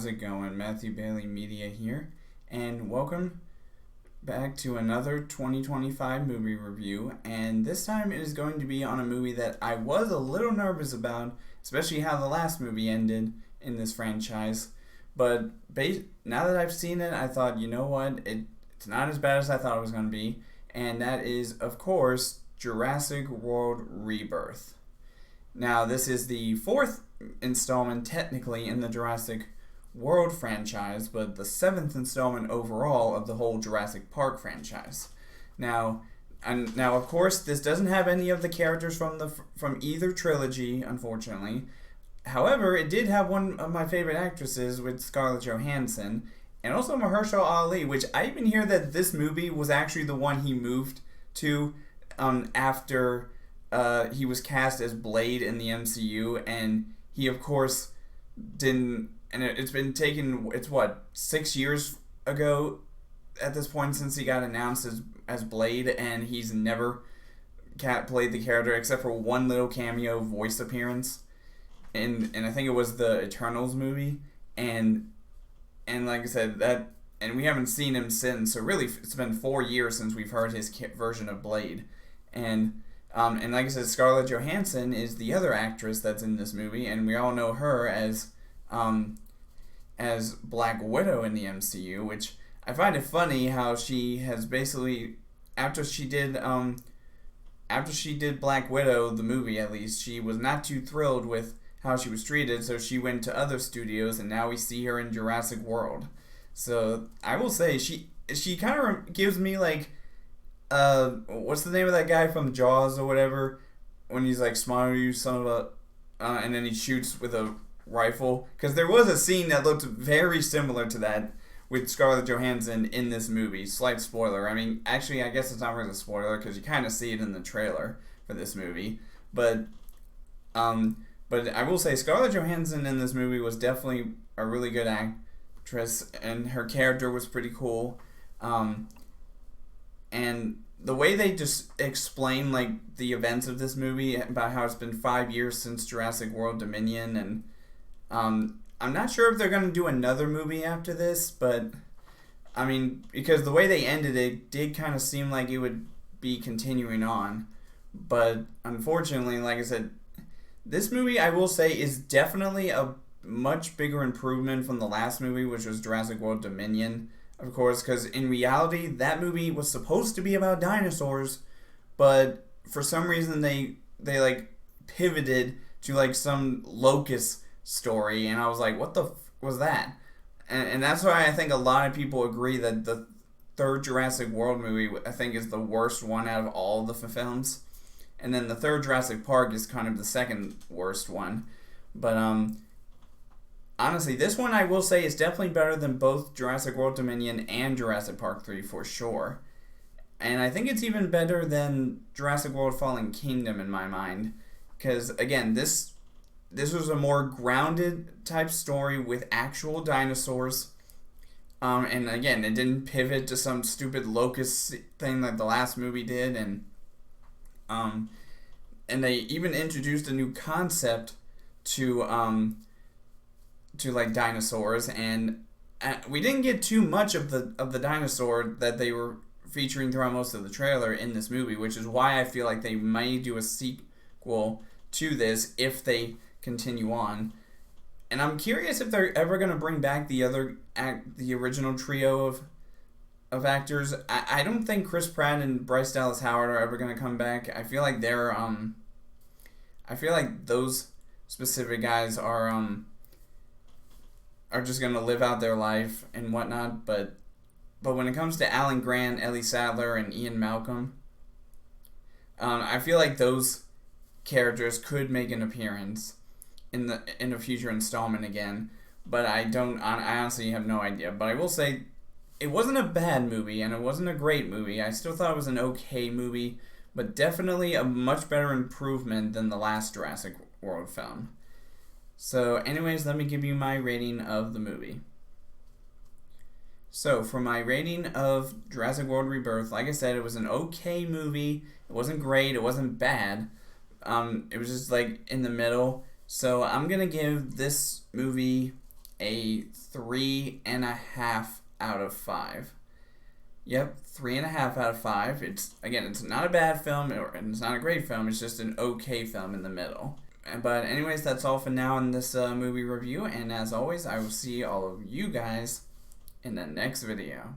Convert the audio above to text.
it going? Matthew Bailey Media here, and welcome back to another 2025 movie review. And this time it is going to be on a movie that I was a little nervous about, especially how the last movie ended in this franchise. But now that I've seen it, I thought, you know what, it's not as bad as I thought it was going to be, and that is, of course, Jurassic World Rebirth. Now, this is the fourth installment, technically, in the Jurassic World franchise, but the seventh installment overall of the whole Jurassic Park franchise. Now, of course, this doesn't have any of the characters from either trilogy, unfortunately. However, it did have one of my favorite actresses with Scarlett Johansson, and also Mahershala Ali, which I even hear that this movie was actually the one he moved to after he was cast as Blade in the MCU, and he, of course, didn't. And it's been taken. It's 6 years ago at this point since he got announced as Blade, and he's never played the character except for one little cameo voice appearance, and I think it was the Eternals movie, and like I said, and we haven't seen him since. So really, it's been 4 years since we've heard his version of Blade, and like I said, Scarlett Johansson is the other actress that's in this movie, and we all know her as Black Widow in the MCU, which I find it funny how she has basically, after she did Black Widow, the movie at least, she was not too thrilled with how she was treated, so she went to other studios, and now we see her in Jurassic World. So I will say she kind of gives me like, what's the name of that guy from Jaws or whatever, when he's like, "Smile, you son of a," and then he shoots with a rifle, because there was a scene that looked very similar to that with Scarlett Johansson in this movie. Slight spoiler. I mean, actually, I guess it's not really a spoiler because you kind of see it in the trailer for this movie. But I will say Scarlett Johansson in this movie was definitely a really good actress, and her character was pretty cool. And the way they just explain like the events of this movie, about how it's been 5 years since Jurassic World Dominion, and I'm not sure if they're going to do another movie after this, but I mean, because the way they ended it did kind of seem like it would be continuing on. But unfortunately, like I said, this movie, I will say, is definitely a much bigger improvement from the last movie, which was Jurassic World Dominion, of course, because in reality, that movie was supposed to be about dinosaurs, but for some reason they like pivoted to like some locust story, and I was like, what the was that? And that's why I think a lot of people agree that the third Jurassic World movie, I think, is the worst one out of all the films, and then the third Jurassic Park is kind of the second worst one. But honestly, this one, I will say, is definitely better than both Jurassic World Dominion and Jurassic Park 3 for sure. And I think it's even better than Jurassic World Fallen Kingdom in my mind, because again, this was a more grounded type story with actual dinosaurs. And again, it didn't pivot to some stupid locust thing like the last movie did. And they even introduced a new concept to like dinosaurs. And we didn't get too much of the dinosaur that they were featuring throughout most of the trailer in this movie, which is why I feel like they might do a sequel to this if they continue on. And I'm curious if they're ever going to bring back the original trio of actors. I don't think Chris Pratt and Bryce Dallas Howard are ever going to come back. I feel like those specific guys are just going to live out their life and whatnot. But when it comes to Alan Grant, Ellie Sattler, and Ian Malcolm, I feel like those characters could make an appearance in a future installment again, but I honestly have no idea. But I will say, it wasn't a bad movie, and it wasn't a great movie. I still thought it was an okay movie, but definitely a much better improvement than the last Jurassic World film. So anyways, let me give you my rating of the movie. So for my rating of Jurassic World Rebirth, like I said, it was an okay movie. It wasn't great, it wasn't bad. It was just like in the middle. So I'm going to give this movie a 3.5 out of 5. Yep, 3.5 out of 5. It's not a bad film, and it's not a great film. It's just an okay film in the middle. But anyways, that's all for now in this movie review. And as always, I will see all of you guys in the next video.